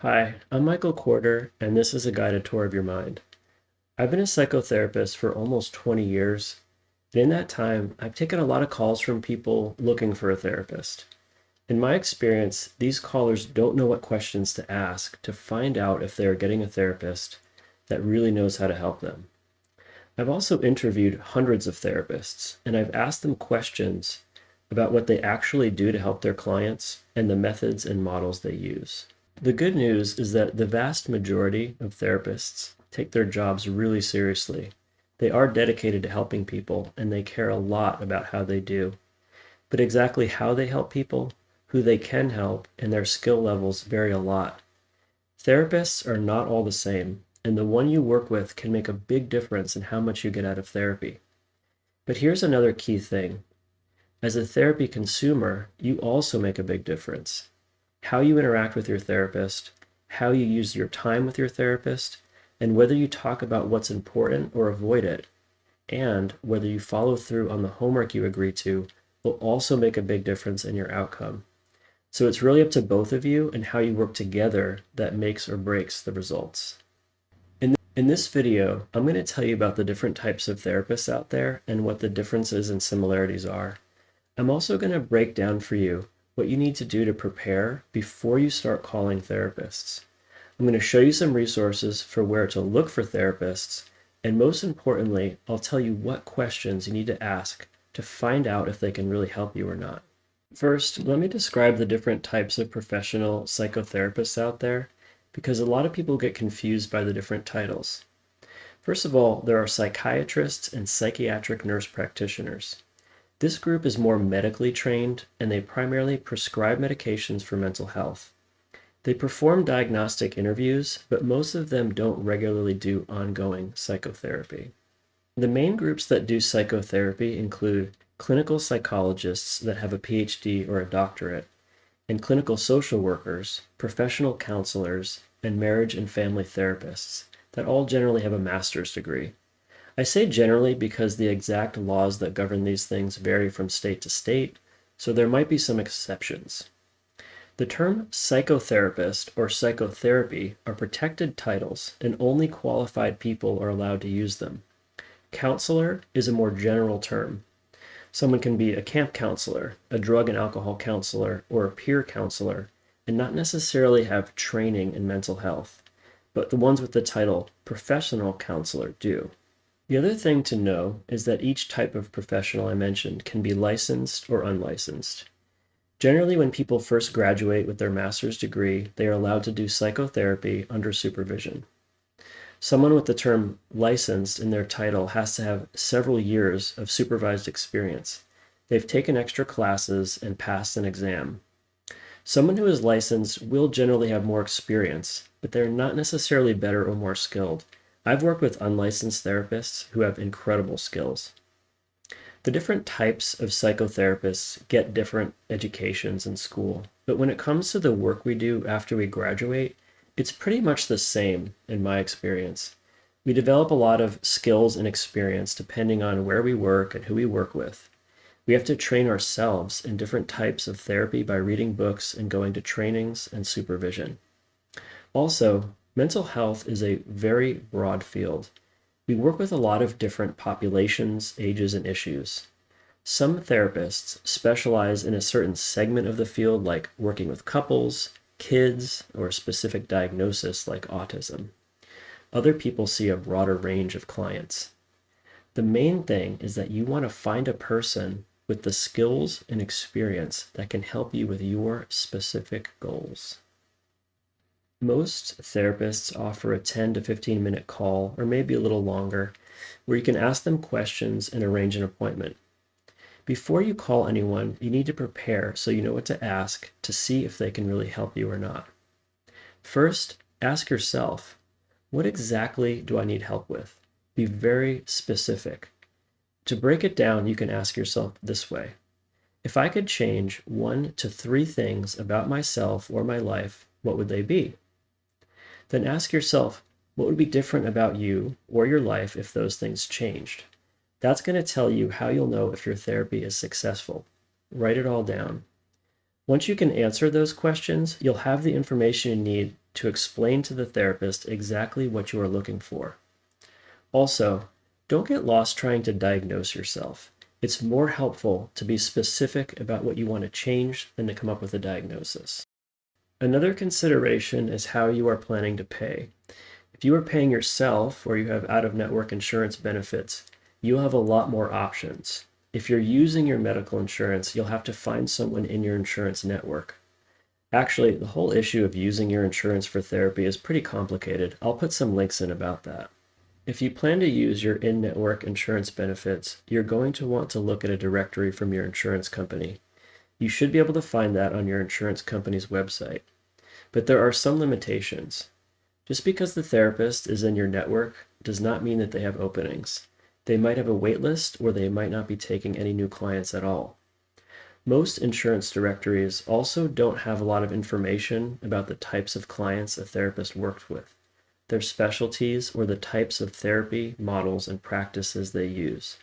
Hi, I'm Michael Corder, and this is a guided tour of your mind. I've been a psychotherapist for almost 20 years, and in that time, I've taken a lot of calls from people looking for a therapist. In my experience, these callers don't know what questions to ask to find out if they are getting a therapist that really knows how to help them. I've also interviewed hundreds of therapists, and I've asked them questions about what they actually do to help their clients and the methods and models they use. The good news is that the vast majority of therapists take their jobs really seriously. They are dedicated to helping people and they care a lot about how they do. But exactly how they help people, who they can help, and their skill levels vary a lot. Therapists are not all the same, and the one you work with can make a big difference in how much you get out of therapy. But here's another key thing. As a therapy consumer, you also make a big difference. How you interact with your therapist, how you use your time with your therapist, and whether you talk about what's important or avoid it, and whether you follow through on the homework you agree to will also make a big difference in your outcome. So it's really up to both of you and how you work together that makes or breaks the results. In this video, I'm going to tell you about the different types of therapists out there and what the differences and similarities are. I'm also going to break down for you what you need to do to prepare before you start calling therapists. I'm going to show you some resources for where to look for therapists, and most importantly, I'll tell you what questions you need to ask to find out if they can really help you or not. First, let me describe the different types of professional psychotherapists out there, because a lot of people get confused by the different titles. First of all, there are psychiatrists and psychiatric nurse practitioners. This group is more medically trained, and they primarily prescribe medications for mental health. They perform diagnostic interviews, but most of them don't regularly do ongoing psychotherapy. The main groups that do psychotherapy include clinical psychologists that have a PhD or a doctorate, and clinical social workers, professional counselors, and marriage and family therapists that all generally have a master's degree. I say generally because the exact laws that govern these things vary from state to state, so there might be some exceptions. The term psychotherapist or psychotherapy are protected titles, and only qualified people are allowed to use them. Counselor is a more general term. Someone can be a camp counselor, a drug and alcohol counselor, or a peer counselor, and not necessarily have training in mental health, but the ones with the title professional counselor do. The other thing to know is that each type of professional I mentioned can be licensed or unlicensed. Generally, when people first graduate with their master's degree, they are allowed to do psychotherapy under supervision. Someone with the term licensed in their title has to have several years of supervised experience. They've taken extra classes and passed an exam. Someone who is licensed will generally have more experience, but they're not necessarily better or more skilled. I've worked with unlicensed therapists who have incredible skills. The different types of psychotherapists get different educations in school, but when it comes to the work we do after we graduate, it's pretty much the same in my experience. We develop a lot of skills and experience depending on where we work and who we work with. We have to train ourselves in different types of therapy by reading books and going to trainings and supervision. Also, mental health is a very broad field. We work with a lot of different populations, ages, and issues. Some therapists specialize in a certain segment of the field, like working with couples, kids, or a specific diagnosis like autism. Other people see a broader range of clients. The main thing is that you want to find a person with the skills and experience that can help you with your specific goals. Most therapists offer a 10 to 15-minute call, or maybe a little longer, where you can ask them questions and arrange an appointment. Before you call anyone, you need to prepare so you know what to ask to see if they can really help you or not. First, ask yourself, what exactly do I need help with? Be very specific. To break it down, you can ask yourself this way. If I could change 1 to 3 things about myself or my life, what would they be? Then ask yourself, what would be different about you or your life if those things changed? That's going to tell you how you'll know if your therapy is successful. Write it all down. Once you can answer those questions, you'll have the information you need to explain to the therapist exactly what you are looking for. Also, don't get lost trying to diagnose yourself. It's more helpful to be specific about what you want to change than to come up with a diagnosis. Another consideration is how you are planning to pay. If you are paying yourself or you have out-of-network insurance benefits, you'll have a lot more options. If you're using your medical insurance, you'll have to find someone in your insurance network. Actually, the whole issue of using your insurance for therapy is pretty complicated. I'll put some links in about that. If you plan to use your in-network insurance benefits, you're going to want to look at a directory from your insurance company. You should be able to find that on your insurance company's website. But there are some limitations. Just because the therapist is in your network does not mean that they have openings. They might have a wait list, or they might not be taking any new clients at all. Most insurance directories also don't have a lot of information about the types of clients a therapist works with, their specialties, or the types of therapy, models, and practices they use.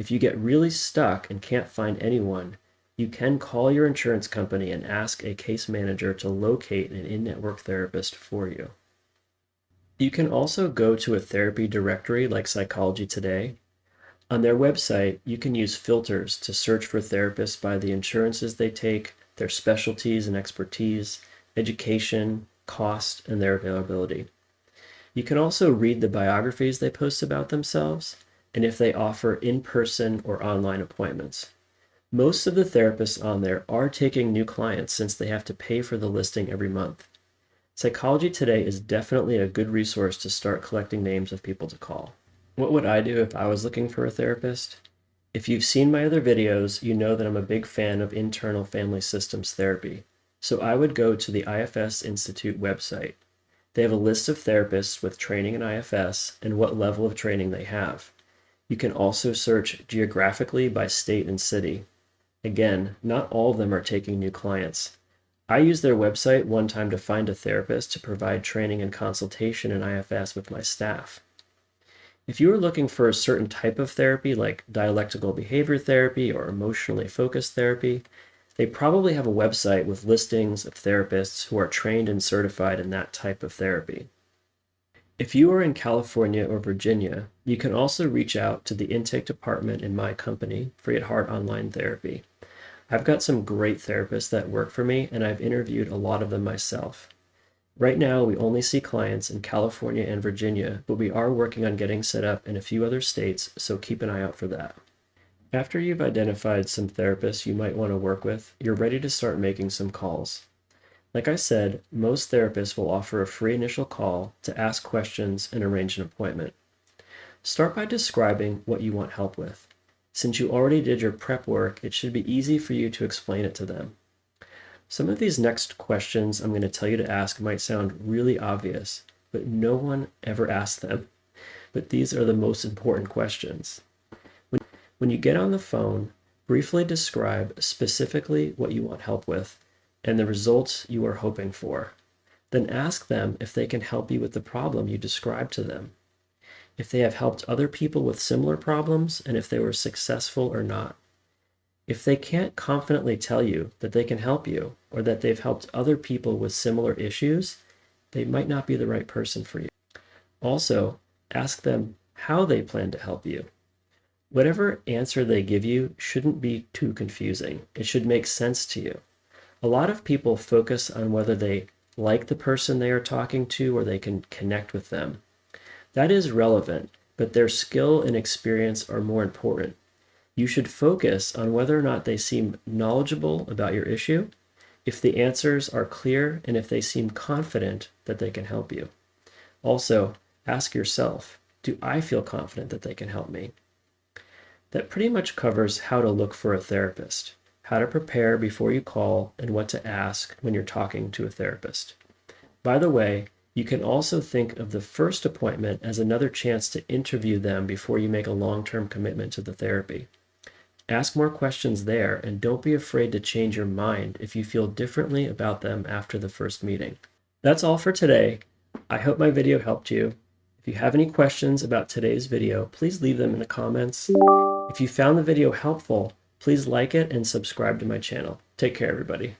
If you get really stuck and can't find anyone, you can call your insurance company and ask a case manager to locate an in-network therapist for you. You can also go to a therapy directory like Psychology Today. On their website, you can use filters to search for therapists by the insurances they take, their specialties and expertise, education, cost, and their availability. You can also read the biographies they post about themselves and if they offer in-person or online appointments. Most of the therapists on there are taking new clients since they have to pay for the listing every month. Psychology Today is definitely a good resource to start collecting names of people to call. What would I do if I was looking for a therapist? If you've seen my other videos, you know that I'm a big fan of internal family systems therapy. So I would go to the IFS Institute website. They have a list of therapists with training in IFS and what level of training they have. You can also search geographically by state and city. Again, not all of them are taking new clients. I used their website one time to find a therapist to provide training and consultation in IFS with my staff. If you are looking for a certain type of therapy, like dialectical behavior therapy or emotionally focused therapy, they probably have a website with listings of therapists who are trained and certified in that type of therapy. If you are in California or Virginia, you can also reach out to the intake department in my company, Free at Heart Online Therapy. I've got some great therapists that work for me, and I've interviewed a lot of them myself. Right now, we only see clients in California and Virginia, but we are working on getting set up in a few other states, so keep an eye out for that. After you've identified some therapists you might want to work with, you're ready to start making some calls. Like I said, most therapists will offer a free initial call to ask questions and arrange an appointment. Start by describing what you want help with. Since you already did your prep work, it should be easy for you to explain it to them. Some of these next questions I'm going to tell you to ask might sound really obvious, but no one ever asks them. But these are the most important questions. When you get on the phone, briefly describe specifically what you want help with and the results you are hoping for. Then ask them if they can help you with the problem you described to them, if they have helped other people with similar problems, and if they were successful or not. If they can't confidently tell you that they can help you or that they've helped other people with similar issues, they might not be the right person for you. Also, ask them how they plan to help you. Whatever answer they give you shouldn't be too confusing. It should make sense to you. A lot of people focus on whether they like the person they are talking to or they can connect with them. That is relevant, but their skill and experience are more important. You should focus on whether or not they seem knowledgeable about your issue, if the answers are clear, and if they seem confident that they can help you. Also, ask yourself, do I feel confident that they can help me? That pretty much covers how to look for a therapist, how to prepare before you call, and what to ask when you're talking to a therapist. By the way, you can also think of the first appointment as another chance to interview them before you make a long-term commitment to the therapy. Ask more questions there, and don't be afraid to change your mind if you feel differently about them after the first meeting. That's all for today. I hope my video helped you. If you have any questions about today's video, please leave them in the comments. If you found the video helpful, please like it and subscribe to my channel. Take care, everybody.